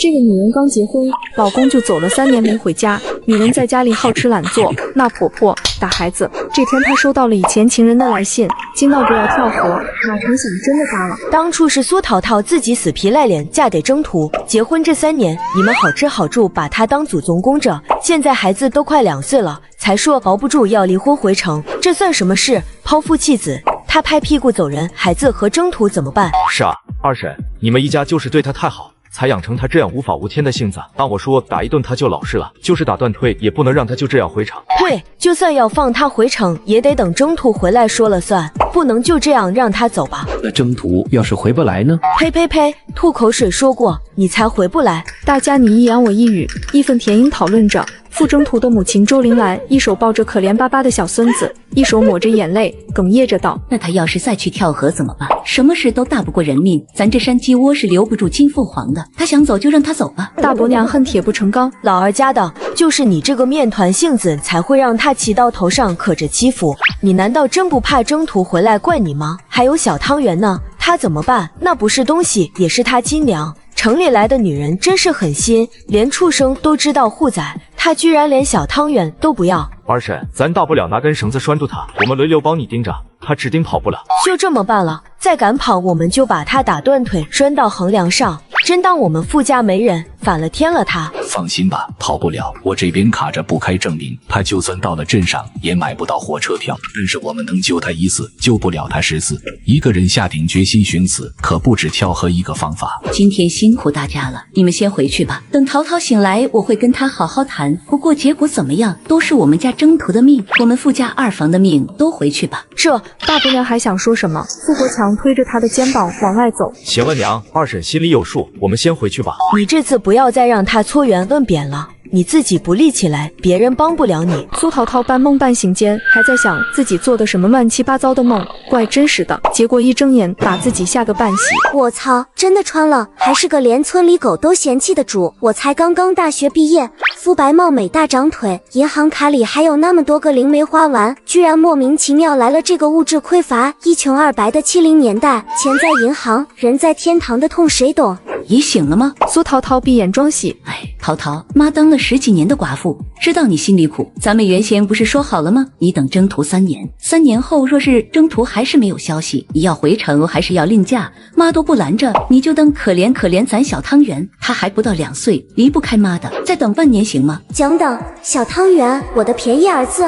这个女人刚结婚，老公就走了3年没回家，女人在家里好吃懒做，闹婆婆，打孩子。这天她收到了以前情人的来信，惊到不要跳河，哪成想真的搭了。当初是苏桃桃自己死皮赖脸嫁给征途，结婚这3年，你们好吃好住，把他当祖宗供着，现在孩子都快2岁了，才说熬不住要离婚回城，这算什么事？抛夫弃子，他拍屁股走人，孩子和征途怎么办？是啊，二婶，你们一家就是对他太好，才养成他这样无法无天的性子。当我说打一顿他就老实了，就是打断腿也不能让他就这样回城。对，就算要放他回城，也得等征途回来说了算，不能就这样让他走吧。那征途要是回不来呢？呸呸呸，吐口水说过，你才回不来。大家你一言我一语，义愤填膺讨论着。傅征途的母亲周玲兰一手抱着可怜巴巴的小孙子，一手抹着眼泪，哽咽着道：那他要是再去跳河怎么办？什么事都大不过人命，咱这山鸡窝是留不住金凤凰的，他想走就让他走吧。大伯娘恨铁不成钢，老二家的，就是你这个面团性子才会让他骑到头上可着欺负你，难道真不怕征途回来怪你吗？还有小汤圆呢，他怎么办？那不是东西，也是他亲娘。城里来的女人真是狠心，连畜生都知道护崽，他居然连小汤圆都不要。二婶，咱大不了拿根绳子拴住他，我们轮流帮你盯着，他指定跑不了。就这么办了，再敢跑我们就把他打断腿拴到横梁上，真当我们傅家没人，反了天了他。放心吧，跑不了，我这边卡着不开证明，他就算到了镇上也买不到火车票。但是我们能救他一次，救不了他10次。一个人下定决心寻死，可不止跳河一个方法。今天辛苦大家了，你们先回去吧，等陶陶醒来我会跟他好好谈，不过结果怎么样都是我们家征途的命，我们傅家2房的命，都回去吧。这大伯娘还想说什么，傅国强推着她的肩膀往外走。行了娘，二婶心里有数，我们先回去吧。你这次不要再让他搓圆摁扁了，你自己不立起来，别人帮不了你。苏桃桃半梦半醒间还在想自己做的什么乱七八糟的梦，怪真实的，结果一睁眼把自己吓个半死。我操，真的穿了，还是个连村里狗都嫌弃的主。我才刚刚大学毕业，肤白貌美大长腿，银行卡里还有那么多个零没花完，居然莫名其妙来了这个物质匮乏一穷二白的70年代，钱在银行人在天堂的痛谁懂？姨醒了吗？苏桃桃闭眼装喜。哎，桃桃，妈当了10几年的寡妇，知道你心里苦。咱们原先不是说好了吗？你等征途3年，3年后若是征途还是没有消息，你要回城还是要另嫁，妈都不拦着，你就当可怜可怜咱小汤圆，他还不到2岁，离不开妈的，再等半年行吗？久等，小汤圆，我的便宜儿子。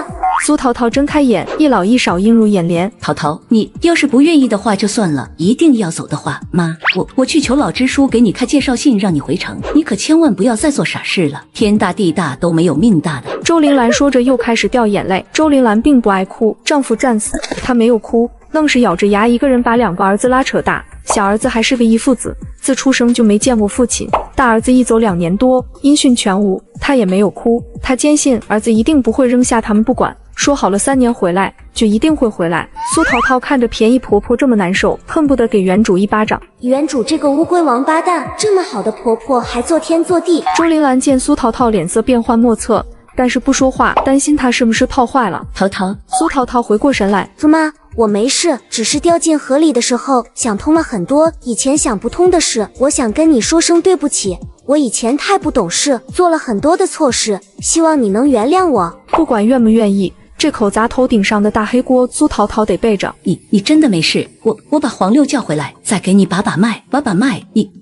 苏桃桃睁开眼，一老一少映入眼帘。桃桃，你要是不愿意的话就算了，一定要走的话，妈，我去求老支书给你开介绍信，让你回城，你可千万不要再做傻事了，天大地大都没有命大的。周玲兰说着又开始掉眼泪。周玲兰并不爱哭，丈夫战死，她没有哭，愣是咬着牙一个人把2个儿子拉扯大。小儿子还是个遗腹子，自出生就没见过父亲。大儿子一走2年多，音讯全无，他也没有哭。他坚信儿子一定不会扔下他们不管，说好了3年回来就一定会回来。苏桃桃看着便宜婆婆这么难受，恨不得给原主一巴掌。原主这个乌龟王八蛋，这么好的婆婆还做天做地。周玲兰见苏桃桃脸色变幻莫测，但是不说话，担心她是不是套坏了。桃桃，苏桃桃回过神来，妈，我没事，只是掉进河里的时候想通了很多以前想不通的事，我想跟你说声对不起，我以前太不懂事，做了很多的错事，希望你能原谅我。不管愿不愿意，这口砸头顶上的大黑锅苏桃桃得背着。你真的没事？我把黄六叫回来，再给你把脉，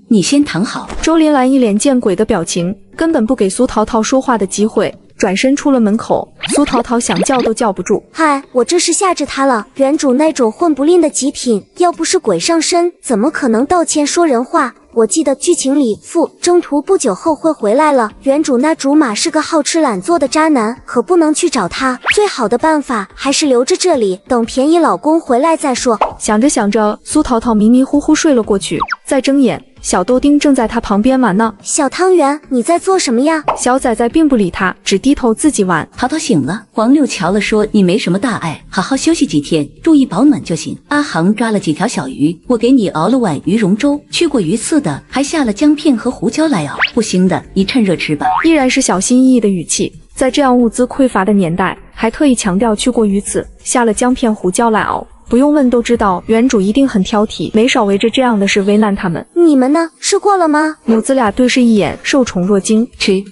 你先躺好。周玲兰一脸见鬼的表情，根本不给苏桃桃说话的机会，转身出了门口。苏桃桃想叫都叫不住。嗨，我这是吓着他了，原主那种混不吝的极品，要不是鬼上身，怎么可能道歉说人话？我记得剧情里征途不久后会回来了，原主那竹马是个好吃懒做的渣男，可不能去找他，最好的办法还是留着这里，等便宜老公回来再说。想着想着，苏桃桃迷迷糊糊睡了过去，再睁眼，小豆丁正在他旁边玩呢。小汤圆，你在做什么呀？小崽崽并不理他，只低头自己玩。桃桃醒了，黄六瞧了说你没什么大碍，好好休息几天，注意保暖就行。阿航抓了几条小鱼，我给你熬了碗鱼蓉粥，去过鱼刺的还下了姜片和胡椒来熬，不行的你趁热吃吧。依然是小心翼翼的语气，在这样物资匮乏的年代，还特意强调去过鱼刺，下了姜片胡椒来熬。不用问都知道原主一定很挑剔，没少为着这样的事为难他们。你们呢？吃过了吗？母子俩对视一眼，受宠若惊。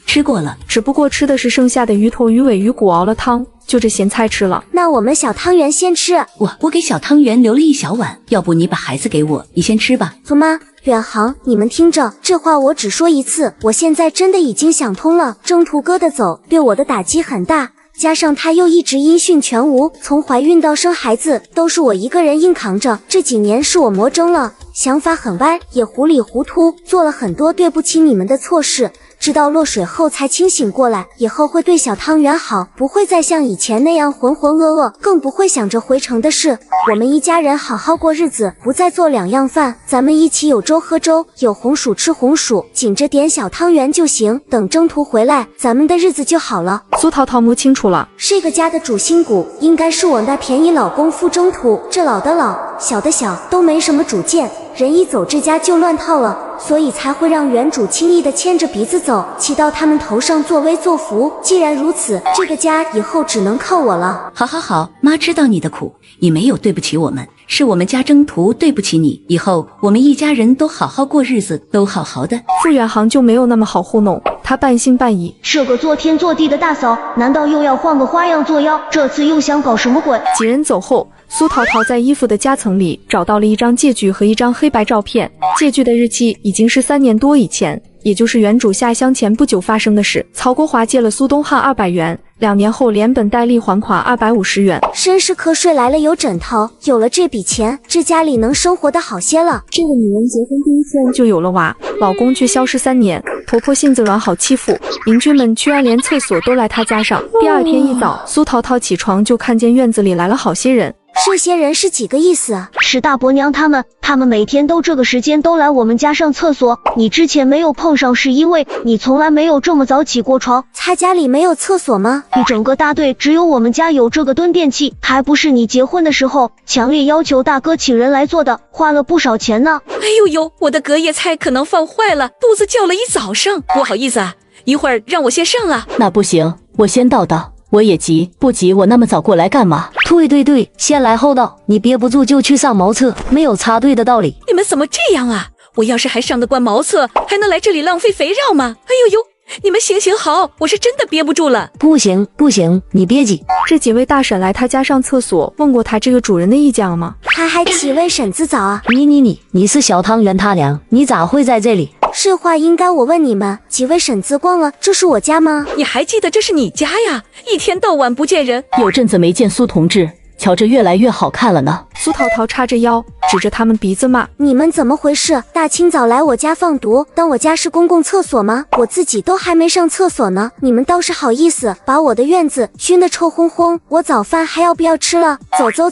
吃过了，只不过吃的是剩下的鱼头、鱼尾、鱼骨熬了汤，就这咸菜吃了。那我们小汤圆先吃。我给小汤圆留了一小碗，要不你把孩子给我，你先吃吧。祖妈，远航，你们听着，这话我只说一次，我现在真的已经想通了。征途哥的走对我的打击很大，加上他又一直音讯全无，从怀孕到生孩子都是我一个人硬扛着。这几年是我魔怔了，想法很歪，也糊里糊涂，做了很多对不起你们的错事。直到落水后才清醒过来，以后会对小汤圆好，不会再像以前那样浑浑噩噩，更不会想着回城的事。我们一家人好好过日子，不再做两样饭，咱们一起有粥喝粥，有红薯吃红薯，紧着点小汤圆就行。等征途回来，咱们的日子就好了。苏桃桃摸清楚了，这个家的主心骨应该是我那便宜老公傅征途，这老的老，小的小，都没什么主见，人一走这家就乱套了，所以才会让原主轻易的牵着鼻子走，骑到他们头上作威作福。既然如此，这个家以后只能靠我了。好，妈知道你的苦，你没有对不起我们，是我们家征途对不起你。以后我们一家人都好好过日子，都好好的。傅远航就没有那么好糊弄，他半信半疑。这个做天做地的大嫂，难道又要换个花样作妖？这次又想搞什么鬼？几人走后，苏桃桃在衣服的夹层里找到了一张借据和一张黑白照片。借据的日期已经是3年多以前，也就是原主下乡前不久发生的事。曹国华借了苏东汉200元，2年后连本带利还款250元。真是瞌睡来了有枕头，有了这笔钱，这家里能生活得好些了。这个女人结婚第一天就有了娃，老公却消失3年，婆婆性子软好欺负，邻居们居然连厕所都来她家上。第二天一早，苏桃桃起床就看见院子里来了好些人。这些人是几个意思啊？是大伯娘他们每天都这个时间都来我们家上厕所。你之前没有碰上是因为你从来没有这么早起过床。他家里没有厕所吗？你整个大队只有我们家有这个蹲便器，还不是你结婚的时候强烈要求大哥请人来做的，花了不少钱呢。哎呦，我的隔夜菜可能放坏了，肚子叫了一早上，不好意思啊，一会儿让我先上啊。那不行，我先到的。我也急，不急我那么早过来干嘛？对，先来后到，你憋不住就去上茅厕，没有插队的道理。你们怎么这样啊？我要是还上得惯茅厕，还能来这里浪费肥料吗？哎呦，你们行好，我是真的憋不住了。不行，你别急。这几位大婶来他家上厕所，问过他这个主人的意见了吗？他还几位婶子早啊？你是小汤圆他娘，你咋会在这里？这话应该我问你们，几位婶子忘了这是我家吗？你还记得这是你家呀？一天到晚不见人，有阵子没见苏同志，瞧着越来越好看了呢。苏桃桃叉着腰，指着他们鼻子骂：你们怎么回事？大清早来我家放毒，当我家是公共厕所吗？我自己都还没上厕所呢，你们倒是好意思把我的院子熏得臭烘烘，我早饭还要不要吃了？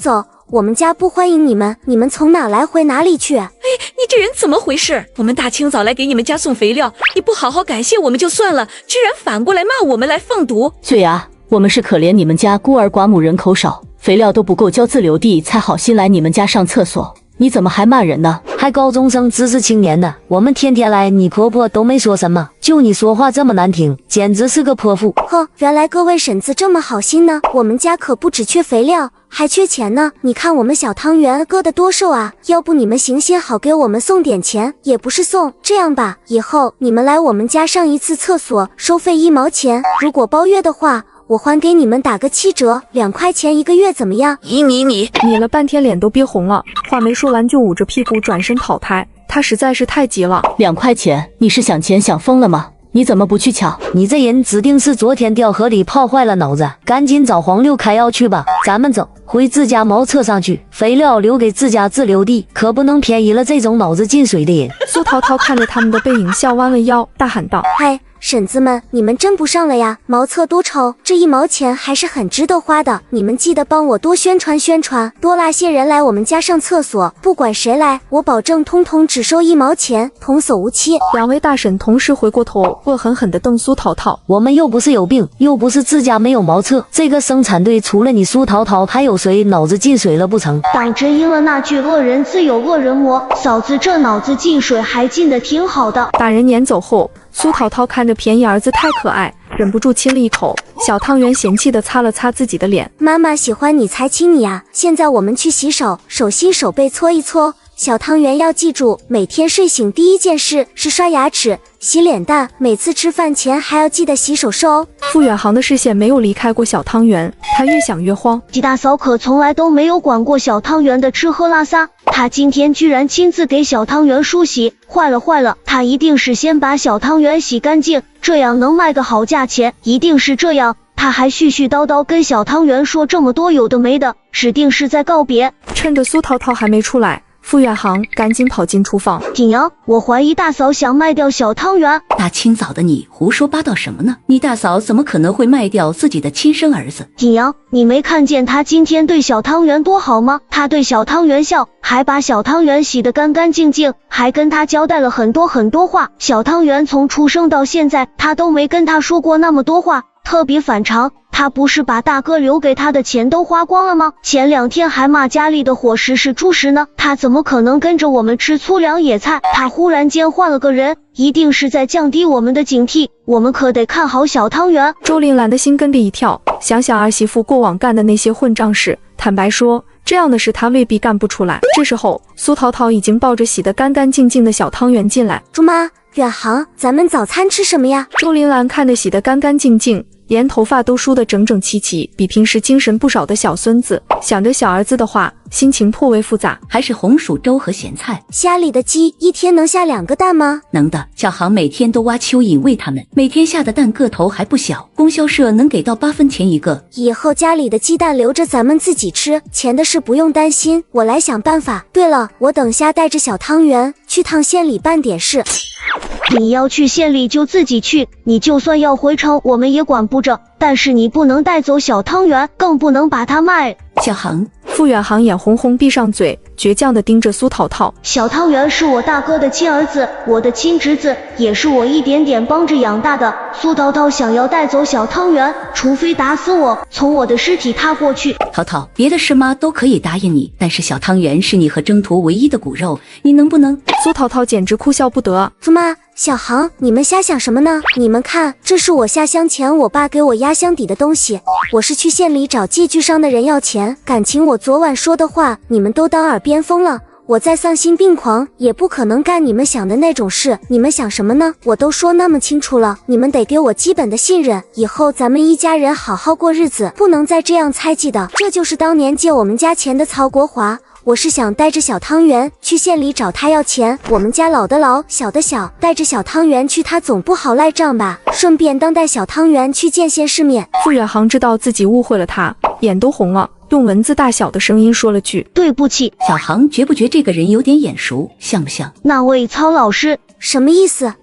走，我们家不欢迎你们，你们从哪来回哪里去？哎，你这人怎么回事？我们大清早来给你们家送肥料，你不好好感谢我们就算了，居然反过来骂我们来放毒。雪牙，我们是可怜你们家孤儿寡母人口少，肥料都不够交自留地，才好心来你们家上厕所。你怎么还骂人呢？还高中生知识青年呢，我们天天来，你婆婆都没说什么，就你说话这么难听，简直是个泼妇。呵，原来各位婶子这么好心呢，我们家可不只缺肥料，还缺钱呢。你看我们小汤圆割得多瘦啊，要不你们行心好给我们送点钱，也不是送。这样吧，以后你们来我们家上一次厕所收费1毛钱，如果包月的话，我还给你们打个7折，2块钱1个月，怎么样？你了半天脸都憋红了，话没说完就捂着屁股转身跑开，他实在是太急了。2块钱，你是想钱想疯了吗？你怎么不去抢？你这人指定是昨天掉河里泡坏了脑子，赶紧找黄六开药去吧。咱们走，回自家茅厕上去，肥料留给自家自留地，可不能便宜了这种脑子进水的人。苏桃桃看着他们的背影，笑弯了腰，大喊道：嗨，婶子们，你们真不上了呀？茅厕多臭，这1毛钱还是很值得花的。你们记得帮我多宣传宣传，多拉些人来我们家上厕所。不管谁来，我保证通通只收1毛钱，童叟无欺。2位大婶同时回过头，恶狠狠地瞪苏桃桃。我们又不是有病，又不是自家没有茅厕，这个生产队除了你苏桃桃，还有谁脑子进水了不成？当真应了那句恶人自有恶人磨，嫂子这脑子进水还进得挺好的。把人撵走后，苏桃桃看着便宜儿子太可爱，忍不住亲了一口。小汤圆嫌弃地擦了擦自己的脸，妈妈喜欢你才亲你啊，现在我们去洗手，手心手背搓一搓。小汤圆要记住，每天睡醒第一件事是刷牙齿、洗脸蛋，每次吃饭前还要记得洗手手哦。傅远航的视线没有离开过小汤圆，他越想越慌。季大嫂可从来都没有管过小汤圆的吃喝拉撒，她今天居然亲自给小汤圆梳洗，坏了，她一定是先把小汤圆洗干净，这样能卖个好价钱，一定是这样。他还絮絮叨叨跟小汤圆说这么多有的没的，指定是在告别。趁着苏涛涛还没出来，傅远航赶紧跑进厨房。景阳，我怀疑大嫂想卖掉小汤圆。大清早的你胡说八道什么呢？你大嫂怎么可能会卖掉自己的亲生儿子？景阳，你没看见她今天对小汤圆多好吗？她对小汤圆笑，还把小汤圆洗得干干净净，还跟他交代了很多话。小汤圆从出生到现在，他都没跟他说过那么多话，特别反常。他不是把大哥留给他的钱都花光了吗？前2天还骂家里的伙食是猪食呢，他怎么可能跟着我们吃粗粮野菜？他忽然间换了个人，一定是在降低我们的警惕，我们可得看好小汤圆。周玲兰的心跟着一跳，想想儿媳妇过往干的那些混账事，坦白说，这样的事她未必干不出来。这时候，苏涛涛已经抱着洗得干干净净的小汤圆进来。猪妈，远航，咱们早餐吃什么呀？周玲兰看着洗得干干净净，连头发都梳得整整齐齐，比平时精神不少的小孙子，想着小儿子的话，心情颇为复杂。还是红薯粥和咸菜。家里的鸡一天能下2个蛋吗？能的，小航每天都挖蚯蚓喂它们，每天下的蛋个头还不小，供销社能给到8分钱一个。以后家里的鸡蛋留着咱们自己吃，钱的事不用担心，我来想办法。对了，我等下带着小汤圆去趟县里办点事。你要去县里就自己去，你就算要回城我们也管不着，但是你不能带走小汤圆，更不能把它卖。小航，傅远航眼红红闭上嘴，倔强地盯着苏涛涛。小汤圆是我大哥的亲儿子，我的亲侄子，也是我一点点帮着养大的。苏涛涛想要带走小汤圆，除非打死我，从我的尸体踏过去。涛涛，别的事妈都可以答应你，但是小汤圆是你和征途唯一的骨肉，你能不能？苏涛涛简直哭笑不得。猪妈，小航，你们瞎想什么呢？你们看，这是我下乡前我爸给我压箱底的东西，我是去县里找借据商的人要钱，感情我昨晚说的话你们都当耳边风了。我再丧心病狂，也不可能干你们想的那种事。你们想什么呢？我都说那么清楚了，你们得给我基本的信任。以后咱们一家人好好过日子，不能再这样猜忌的。这就是当年借我们家钱的曹国华。我是想带着小汤圆去县里找他要钱，我们家老的老，小的小，带着小汤圆去他总不好赖账吧，顺便当带小汤圆去见见世面。傅远航知道自己误会了他，眼都红了，用蚊子大小的声音说了句对不起。小航觉不觉这个人有点眼熟，像不像那位曹老师？什么意思？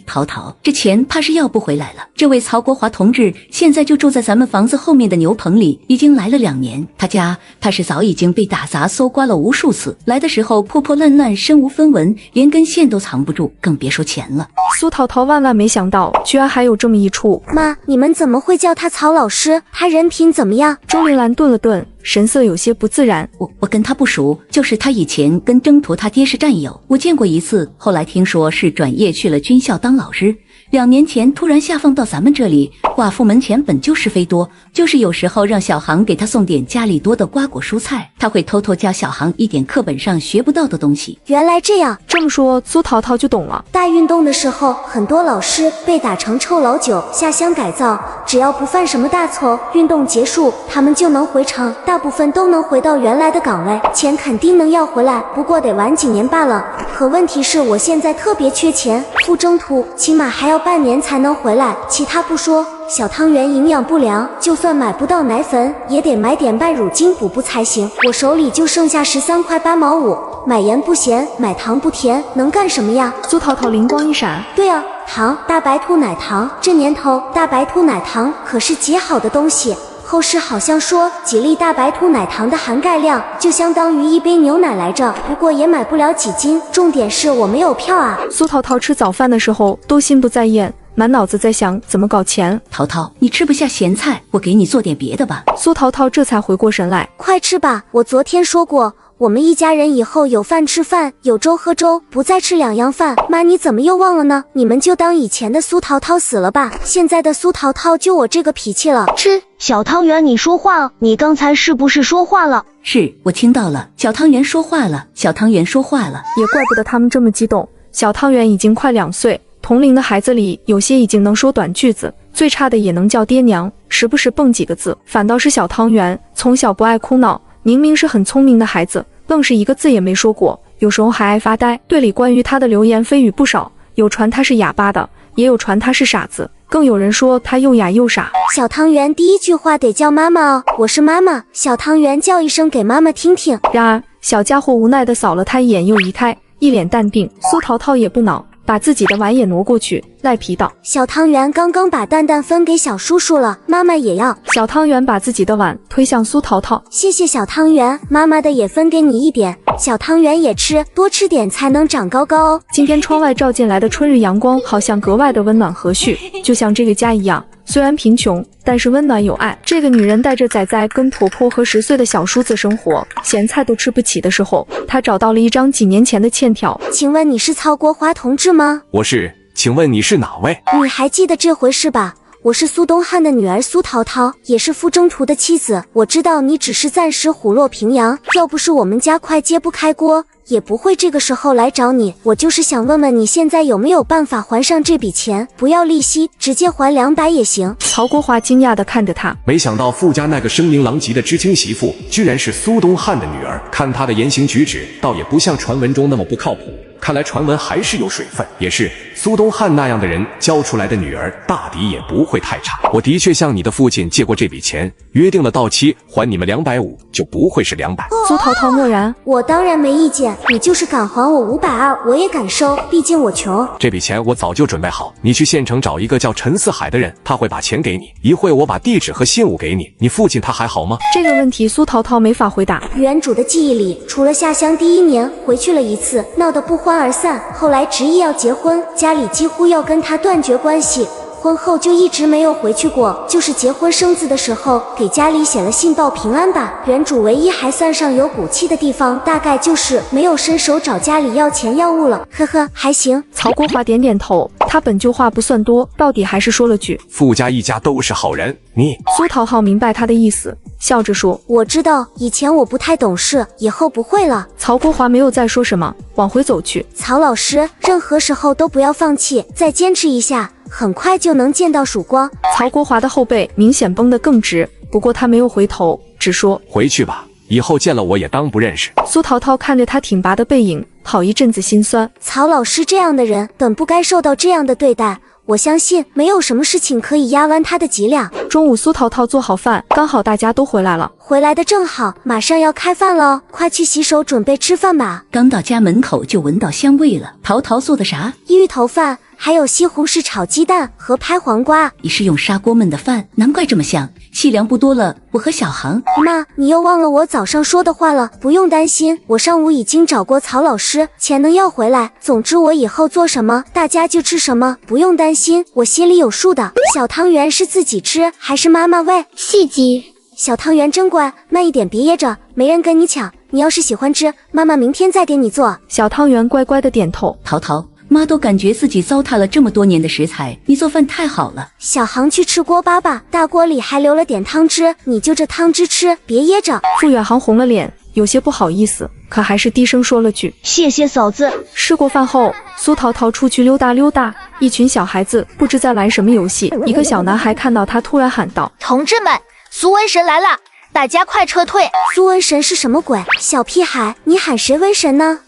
涛涛，这钱怕是要不回来了。这位曹国华同志现在就住在咱们房子后面的牛棚里，已经来了2年。他家怕是早已经被打砸搜刮了无数次，来的时候破破烂烂，身无分文，连根线都藏不住，更别说钱了。苏涛涛万万没想到，居然还有这么一出。妈，你们怎么会叫他曹老师？他人品怎么样？周玲兰顿了顿，神色有些不自然。我跟他不熟，就是他以前跟征途他爹是战友，我见过一次，后来听说是转业去了军校当老师。2年前突然下放到咱们这里，寡妇门前本就是非多，就是有时候让小航给他送点家里多的瓜果蔬菜，他会偷偷教小航一点课本上学不到的东西。原来这样，这么说苏涛涛就懂了。大运动的时候，很多老师被打成臭老九，下乡改造，只要不犯什么大错，运动结束他们就能回城，大部分都能回到原来的岗位，钱肯定能要回来，不过得晚几年罢了。可问题是我现在特别缺钱，赴征途起码还要半年才能回来，其他不说，小汤圆营养不良，就算买不到奶粉，也得买点半乳精补补才行。我手里就剩下13块8毛5，买盐不咸，买糖不甜，能干什么呀？苏涛涛灵光一闪，对啊，糖，大白兔奶糖，这年头大白兔奶糖可是极好的东西。后世好像说几粒大白兔奶糖的含钙量就相当于1杯牛奶来着，不过也买不了几斤，重点是我没有票啊。苏涛涛吃早饭的时候都心不在焉，满脑子在想怎么搞钱。涛涛，你吃不下咸菜，我给你做点别的吧。苏涛涛这才回过神来，快吃吧，我昨天说过我们一家人以后有饭吃饭，有粥喝粥，不再吃两样饭。妈，你怎么又忘了呢？你们就当以前的苏桃桃死了吧，现在的苏桃桃就我这个脾气了。吃。小汤圆，你说话了，你刚才是不是说话了？是我听到了，小汤圆说话了，小汤圆说话了。也怪不得他们这么激动。小汤圆已经快2岁，同龄的孩子里有些已经能说短句子，最差的也能叫爹娘，时不时蹦几个字。反倒是小汤圆从小不爱哭闹，明明是很聪明的孩子，愣是一个字也没说过，有时候还爱发呆。队里关于他的流言蜚语不少，有传他是哑巴的，也有传他是傻子，更有人说他又哑又傻。小汤圆第一句话得叫妈妈哦，我是妈妈。小汤圆叫一声给妈妈听听。然而小家伙无奈地扫了他一眼又移开，一脸淡定。苏桃桃也不恼，把自己的碗也挪过去，赖皮道：小汤圆刚刚把蛋蛋分给小叔叔了，妈妈也要。小汤圆把自己的碗推向苏桃桃，谢谢小汤圆，妈妈的也分给你一点，小汤圆也吃，多吃点才能长高高哦。今天窗外照进来的春日阳光好像格外的温暖和煦，就像这个家一样，虽然贫穷，但是温暖有爱。这个女人带着仔仔跟婆婆和10岁的小叔子生活，咸菜都吃不起的时候，她找到了一张几年前的欠条。请问你是曹国华同志吗？我是，请问你是哪位？你还记得这回事吧？我是苏东汉的女儿苏桃桃，也是傅征途的妻子。我知道你只是暂时虎落平阳，要不是我们家快揭不开锅，也不会这个时候来找你。我就是想问问你现在有没有办法还上这笔钱，不要利息，直接还200也行。曹国华惊讶地看着他，没想到傅家那个声名狼藉的知青媳妇，居然是苏东汉的女儿。看她的言行举止，倒也不像传闻中那么不靠谱。看来传闻还是有水分，也是苏东汉那样的人教出来的女儿，大抵也不会太差。我的确向你的父亲借过这笔钱，约定了到期还你们250，就不会是200。苏桃桃默然，我当然没意见，你就是敢还我520，我也敢收，毕竟我穷。这笔钱我早就准备好，你去县城找一个叫陈四海的人，他会把钱给你。一会我把地址和信物给你。你父亲他还好吗？这个问题苏桃桃没法回答。原主的记忆里，除了下乡第1年回去了1次，闹得不欢而散，后来执意要结婚，家里几乎要跟他断绝关系。婚后就一直没有回去过，就是结婚生子的时候给家里写了信报平安吧。原主唯一还算上有骨气的地方，大概就是没有伸手找家里要钱要物了，呵呵，还行。曹国华点点头，他本就话不算多，到底还是说了句：傅家一家都是好人。你苏桃桃明白他的意思，笑着说：我知道，以前我不太懂事，以后不会了。曹国华没有再说什么，往回走去。曹老师，任何时候都不要放弃，再坚持一下，很快就能见到曙光。曹国华的后背明显绷得更直，不过他没有回头，只说：回去吧，以后见了我也当不认识。苏桃桃看着他挺拔的背影，好一阵子心酸。曹老师这样的人本不该受到这样的对待，我相信没有什么事情可以压弯他的脊梁。中午苏桃桃做好饭，刚好大家都回来了。回来的正好，马上要开饭了，快去洗手准备吃饭吧。刚到家门口就闻到香味了。桃桃做的啥？芋头饭，还有西红柿炒鸡蛋和拍黄瓜。你是用砂锅焖的饭，难怪这么香。细粮不多了，我和小航。妈，你又忘了我早上说的话了，不用担心，我上午已经找过曹老师，钱能要回来。总之我以后做什么，大家就吃什么，不用担心，我心里有数的。小汤圆是自己吃还是妈妈喂？细鸡。小汤圆真乖，慢一点，别噎着，没人跟你抢。你要是喜欢吃，妈妈明天再给你做。小汤圆乖乖的点头。桃桃，妈都感觉自己糟蹋了这么多年的食材，你做饭太好了。小航去吃锅巴吧，大锅里还留了点汤汁，你就这汤汁吃，别噎着。傅远航红了脸，有些不好意思，可还是低声说了句：谢谢嫂子。吃过饭后，苏桃桃出去溜达溜达，一群小孩子不知在玩什么游戏。一个小男孩看到他，突然喊道：同志们，苏瘟神来了，大家快撤退！苏瘟神是什么鬼？小屁孩，你喊谁瘟神呢？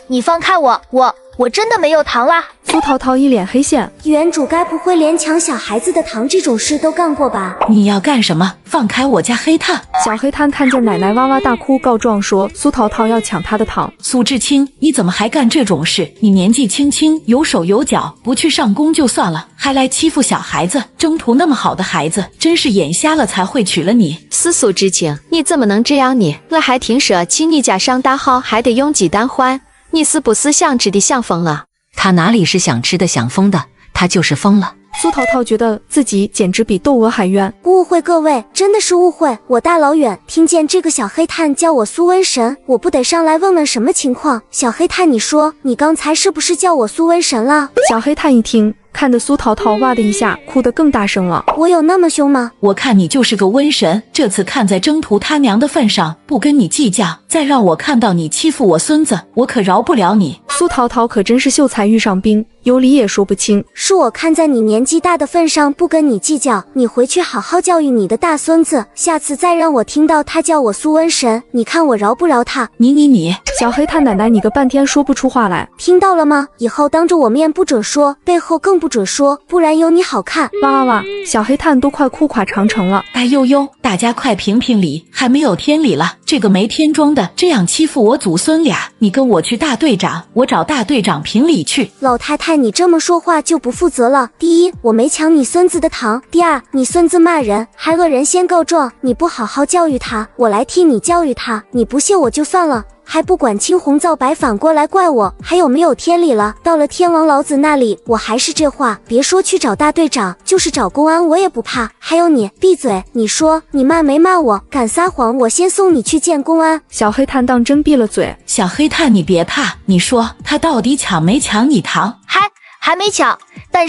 你放开我，我真的没有糖啦！苏桃桃一脸黑线，原主该不会连抢小孩子的糖这种事都干过吧？你要干什么？放开我家黑炭！小黑炭看见奶奶哇哇大哭，告状说苏桃桃要抢他的糖。苏志清，你怎么还干这种事？你年纪轻轻，有手有脚，不去上工就算了，还来欺负小孩子。征途那么好的孩子，真是眼瞎了才会娶了你。苏志清，你怎么能这样呢？我还听说请你家上大号还得用鸡蛋换，你是不是想吃的想疯了？他哪里是想吃的想疯的，他就是疯了。苏淘淘觉得自己简直比窦娥还冤。误会各位，真的是误会。我大老远听见这个小黑炭叫我苏瘟神，我不得上来问问什么情况？小黑炭，你说你刚才是不是叫我苏瘟神了？小黑炭一听，看得苏淘淘哇的一下哭得更大声了。我有那么凶吗？我看你就是个瘟神，这次看在征途他娘的份上，不跟你计较，再让我看到你欺负我孙子，我可饶不了你。苏淘淘可真是秀才遇上兵，有理也说不清。是我看在你年纪大的份上不跟你计较，你回去好好教育你的大孙子，下次再让我听到他叫我苏瘟神，你看我饶不饶他？你，小黑炭奶奶你个半天说不出话来，听到了吗？以后当着我面不准说，背后更不准说，不然有你好看。哇哇哇！小黑炭都快哭垮长城了。哎呦呦，大家快评评理，还没有天理了！这个没天装的这样欺负我祖孙俩，你跟我去大队长，我找大队长评理去。老太太，你这么说话就不负责了。第一，我没抢你孙子的糖；第二，你孙子骂人，还恶人先告状，你不好好教育他，我来替你教育他。你不信我就算了，还不管青红皂白，反过来怪我，还有没有天理了？到了天王老子那里，我还是这话，别说去找大队长，就是找公安我也不怕。还有你，闭嘴！你说你骂没骂我？敢撒谎，我先送你去见公安。小黑炭当真闭了嘴。小黑炭，你别怕，你说他到底抢没抢你糖？还没抢，但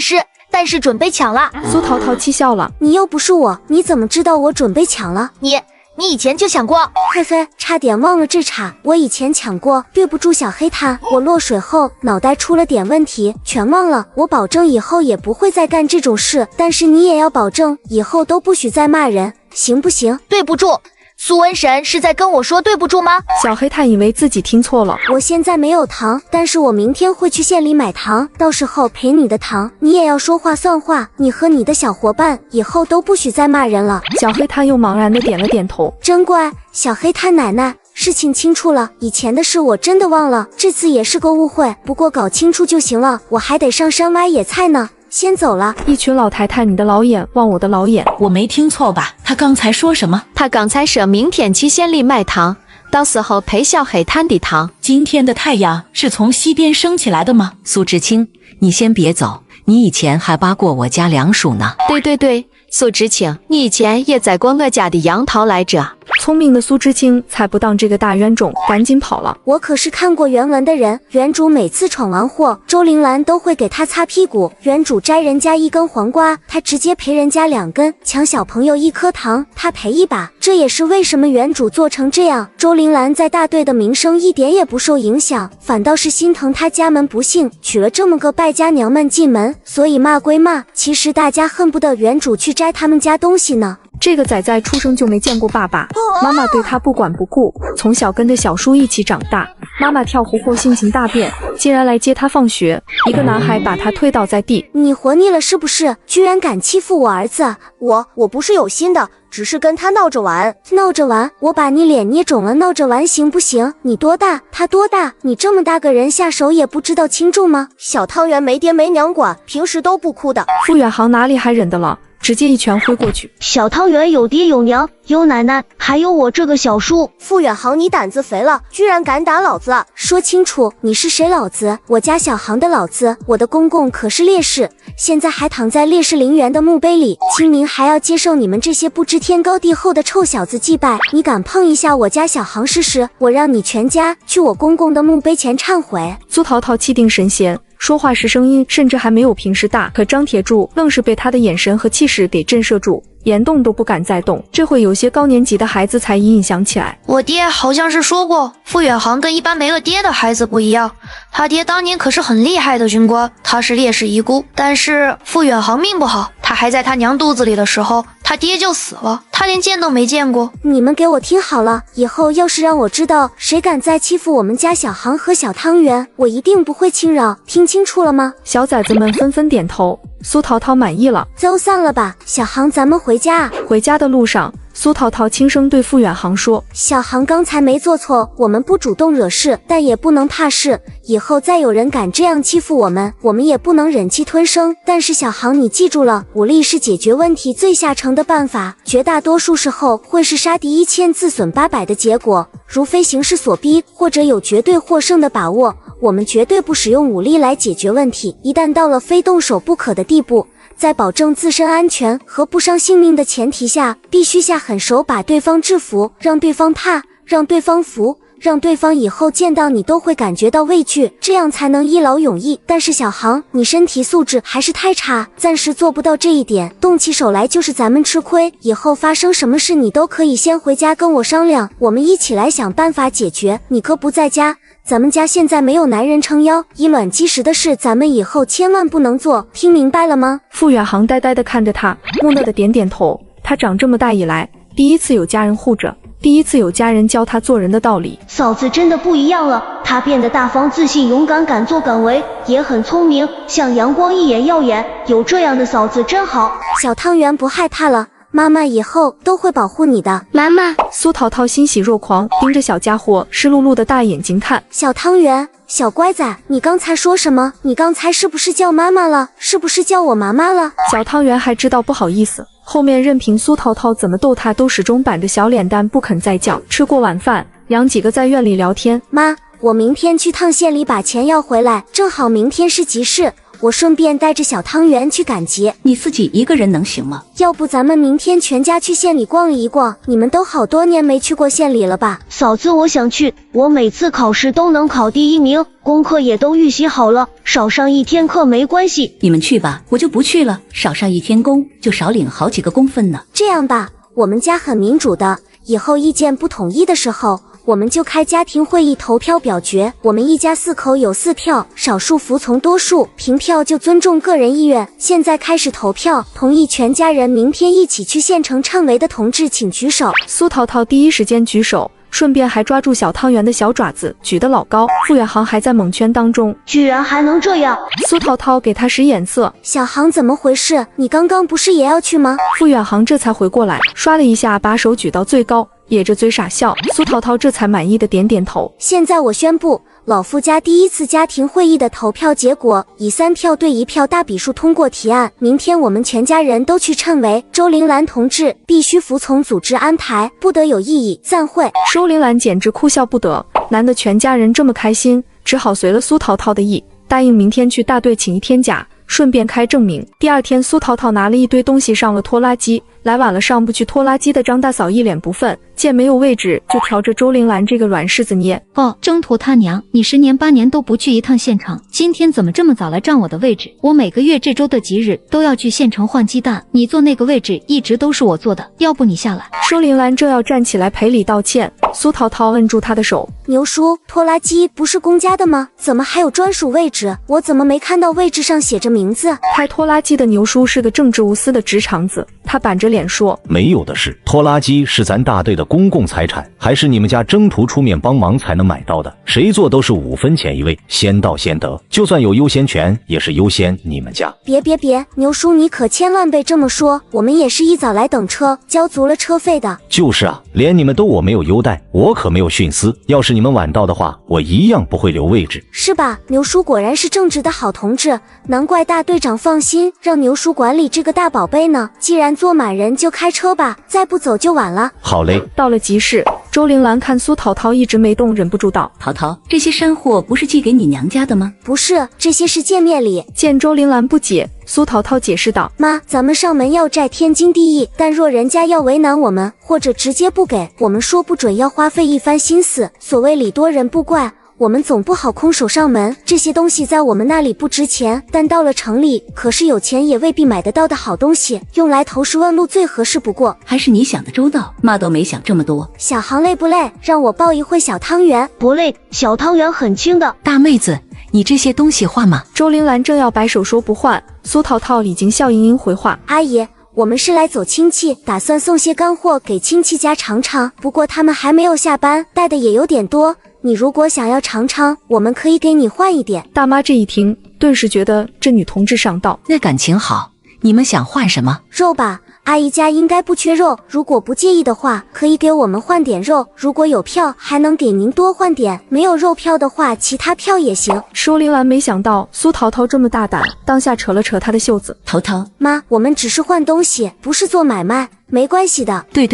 是准备抢了。苏淘淘气笑了，你又不是我，你怎么知道我准备抢了？你以前就抢过。嘿嘿，差点忘了这茬，我以前抢过。对不住小黑炭，我落水后脑袋出了点问题，全忘了。我保证以后也不会再干这种事，但是你也要保证以后都不许再骂人，行不行？对不住。苏瘟神是在跟我说对不住吗？小黑炭以为自己听错了。我现在没有糖，但是我明天会去县里买糖，到时候赔你的糖。你也要说话算话，你和你的小伙伴以后都不许再骂人了。小黑炭又茫然的点了点头。真乖，小黑炭奶奶，事情清楚了，以前的事我真的忘了，这次也是个误会，不过搞清楚就行了，我还得上山挖野菜呢。先走了。一群老太太，你的老眼望我的老眼。我没听错吧？他刚才说什么？他刚才说明天去县里买糖，到时候赔小黑炭的糖。今天的太阳是从西边升起来的吗？苏知青，你先别走，你以前还挖过我家梁树呢。对，苏知青，你以前也摘过我家的杨桃来着。聪明的苏知青才不当这个大冤种，赶紧跑了。我可是看过原文的人，原主每次闯完祸，周铃兰都会给他擦屁股。原主摘人家一根黄瓜，他直接赔人家2根；抢小朋友1颗糖，他赔1把。这也是为什么原主做成这样。周铃兰在大队的名声一点也不受影响，反倒是心疼他家门不幸，娶了这么个败家娘们进门。所以骂归骂，其实大家恨不得原主去摘他们家东西呢。这个崽崽出生就没见过爸爸，妈妈对他不管不顾，从小跟着小叔一起长大。妈妈跳湖后性情大变，竟然来接他放学，一个男孩把他推倒在地。你活腻了是不是？居然敢欺负我儿子！我不是有心的，只是跟他闹着玩。闹着玩？我把你脸捏肿了闹着玩行不行？你多大？他多大？你这么大个人下手也不知道轻重吗？小汤圆没爹没娘管，平时都不哭的。傅远航哪里还忍得了？直接一拳挥过去。小汤圆有爹有娘有奶奶，还有我这个小叔。傅远航，你胆子肥了，居然敢打老子！说清楚你是谁老子？我家小航的老子，我的公公可是烈士，现在还躺在烈士陵园的墓碑里，清明还要接受你们这些不知天高地厚的臭小子祭拜。你敢碰一下我家小航试试，我让你全家去我公公的墓碑前忏悔。苏淘淘气定神闲，说话时声音甚至还没有平时大，可张铁柱愣是被他的眼神和气势给震慑住，连动都不敢再动。这会有些高年级的孩子才隐隐想起来，我爹好像是说过，傅远航跟一般没了爹的孩子不一样，他爹当年可是很厉害的军官，他是烈士遗孤。但是傅远航命不好，他还在他娘肚子里的时候，他爹就死了，他连见都没见过。你们给我听好了，以后要是让我知道谁敢再欺负我们家小航和小汤圆，我一定不会轻饶，听清楚了吗？小崽子们纷纷点头。苏淘淘满意了，走散了吧，小航，咱们回家啊。回家的路上，苏淘淘轻声对傅远航说：小航刚才没做错，我们不主动惹事，但也不能怕事，以后再有人敢这样欺负我们，我们也不能忍气吞声。但是小航，你记住了，武力是解决问题最下乘的办法，绝大多数时候会是杀敌1000自损800的结果，除非形势所逼或者有绝对获胜的把握，我们绝对不使用武力来解决问题。一旦到了非动手不可的地步，在保证自身安全和不伤性命的前提下，必须下狠手把对方制服，让对方怕，让对方服，让对方以后见到你都会感觉到畏惧，这样才能一劳永逸。但是小航，你身体素质还是太差，暂时做不到这一点，动起手来就是咱们吃亏。以后发生什么事你都可以先回家跟我商量，我们一起来想办法解决。你哥不在家，咱们家现在没有男人撑腰，以卵击石的事咱们以后千万不能做，听明白了吗？傅远航呆呆地看着他，木讷地点点头。他长这么大以来，第一次有家人护着，第一次有家人教他做人的道理。嫂子真的不一样了，她变得大方自信、勇敢、敢作敢为，也很聪明，像阳光一眼耀眼。有这样的嫂子真好。小汤圆不害怕了，妈妈以后都会保护你的。妈妈，苏淘淘欣喜若狂，盯着小家伙湿漉漉的大眼睛看。小汤圆，小乖仔，你刚才说什么？你刚才是不是叫妈妈了？是不是叫我妈妈了？小汤圆还知道不好意思，后面任凭苏淘淘怎么逗他，都始终板着小脸蛋不肯再叫。吃过晚饭，娘几个在院里聊天。妈，我明天去趟县里把钱要回来，正好明天是集市，我顺便带着小汤圆去赶集。你自己一个人能行吗？要不咱们明天全家去县里逛一逛，你们都好多年没去过县里了吧？嫂子，我想去，我每次考试都能考第1名，功课也都预习好了，少上1天课没关系。你们去吧，我就不去了，少上1天功就少领好几个公分呢。这样吧，我们家很民主的，以后意见不统一的时候，我们就开家庭会议投票表决，我们一家4口有4票，少数服从多数，平票就尊重个人意愿。现在开始投票，同意全家人明天一起去县城称围的同志请举手。苏淘淘第一时间举手，顺便还抓住小汤圆的小爪子，举得老高。傅远航还在蒙圈当中，居然还能这样！苏淘淘给他使眼色，小航怎么回事？你刚刚不是也要去吗？傅远航这才回过来，刷了一下把手举到最高，咧着嘴傻笑。苏淘淘这才满意的点点头。现在我宣布，老傅家第一次家庭会议的投票结果以3票对1票大比数通过提案。明天我们全家人都去称围，周铃兰同志必须服从组织安排，不得有异议。散会。周铃兰简直哭笑不得，难得全家人这么开心，只好随了苏淘淘的意，答应明天去大队请1天假，顺便开证明。第二天，苏淘淘拿了一堆东西上了拖拉机，来晚了上不去拖拉机的张大嫂一脸不忿，见没有位置，就挑着周铃兰这个软柿子捏。哦，征途他娘，你10年8年都不去一趟县城，今天怎么这么早来占我的位置？我每个月这周的吉日都要去县城换鸡蛋，你坐那个位置一直都是我坐的，要不你下来。周铃兰正要站起来赔礼道歉，苏淘淘摁住她的手。牛叔，拖拉机不是公家的吗？怎么还有专属位置？我怎么没看到位置上写着名字？开拖拉机的牛叔是个正直无私的直肠子，他板着脸说：没有的事，拖拉机是咱大队的公共财产，还是你们家征途出面帮忙才能买到的，谁做都是5分钱一位，先到先得，就算有优先权也是优先你们家。别，牛叔你可千万别这么说，我们也是一早来等车，交足了车费的。就是啊，连你们都我没有优待，我可没有徇私，要是你们晚到的话，我一样不会留位置。是吧？牛叔果然是正直的好同志，难怪大队长放心让牛叔管理这个大宝贝呢。既然坐满人就开车吧，再不走就晚了。好嘞。到了集市，周铃兰看苏淘淘一直没动，忍不住道：淘淘，这些山货不是寄给你娘家的吗？不是，这些是见面礼。见周铃兰不解，苏淘淘解释道：妈，咱们上门要债天经地义，但若人家要为难我们，或者直接不给，我们说不准要花费一番心思。所谓礼多人不怪，我们总不好空手上门，这些东西在我们那里不值钱，但到了城里可是有钱也未必买得到的好东西，用来投石问路最合适不过。还是你想的周到，妈都没想这么多。小航累不累？让我抱一会小汤圆。不累，小汤圆很轻的。大妹子，你这些东西换吗？周铃兰正要摆手说不换，苏淘淘已经笑盈盈回话：阿姨，我们是来走亲戚，打算送些干货给亲戚家尝尝，不过他们还没有下班，带的也有点多，你如果想要尝尝，我们可以给你换一点。大妈这一听，顿时觉得这女同志上道。那感情好，你们想换什么？肉吧，阿姨家应该不缺肉，如果不介意的话，可以给我们换点肉，如果有票还能给您多换点，没有肉票的话，其他票也行。周铃兰没想到苏淘淘这么大胆，当下扯了扯她的袖子。淘淘，妈，我们只是换东西，不是做买卖，没关系的。对，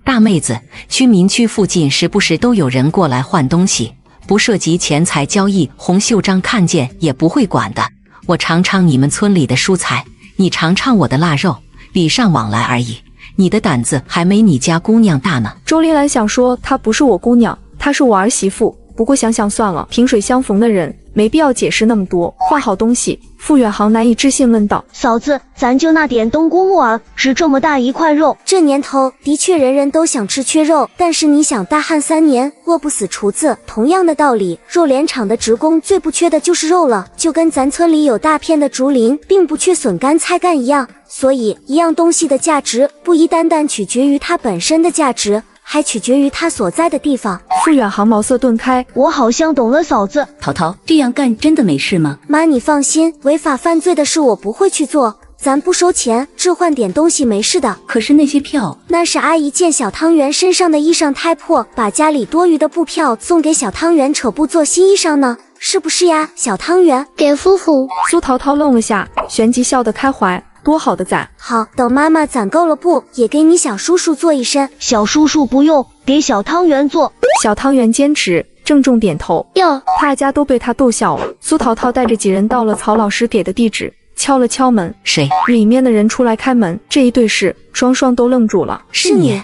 大妹子，去民区附近时不时都有人过来换东西，不涉及钱财交易，洪秀章看见也不会管的。我尝尝你们村里的蔬菜，你尝尝我的腊肉，礼尚往来而已。你的胆子还没你家姑娘大呢。周琳兰想说，她不是我姑娘，她是我儿媳妇。不过想想算了，萍水相逢的人，没必要解释那么多。换好东西，傅远航难以置信问道：“嫂子，咱就那点冬菇木耳，值这么大一块肉。这年头的确人人都想吃缺肉，但是你想，大旱3年，饿不死厨子。同样的道理，肉联厂的职工最不缺的就是肉了，就跟咱村里有大片的竹林，并不缺笋干、菜干一样。所以，一样东西的价值不一单单取决于它本身的价值，还取决于它所在的地方。”傅远航茅塞顿开，我好像懂了，嫂子。淘淘，这样干真的没事吗？妈，你放心，违法犯罪的事我不会去做，咱不收钱，置换点东西没事的。可是那些票，那是阿姨见小汤圆身上的衣裳太破，把家里多余的布票送给小汤圆扯布做新衣裳呢，是不是呀？小汤圆给夫妇。苏淘淘愣了下，旋即笑得开怀。多好的攒！好，等妈妈攒够了布，也给你小叔叔做一身。小叔叔不用，给小汤圆做。小汤圆坚持，郑重点头。哟，大家都被他逗笑了。苏淘淘带着几人到了曹老师给的地址，敲了敲门。谁？里面的人出来开门，这一对视，双双都愣住了。是你？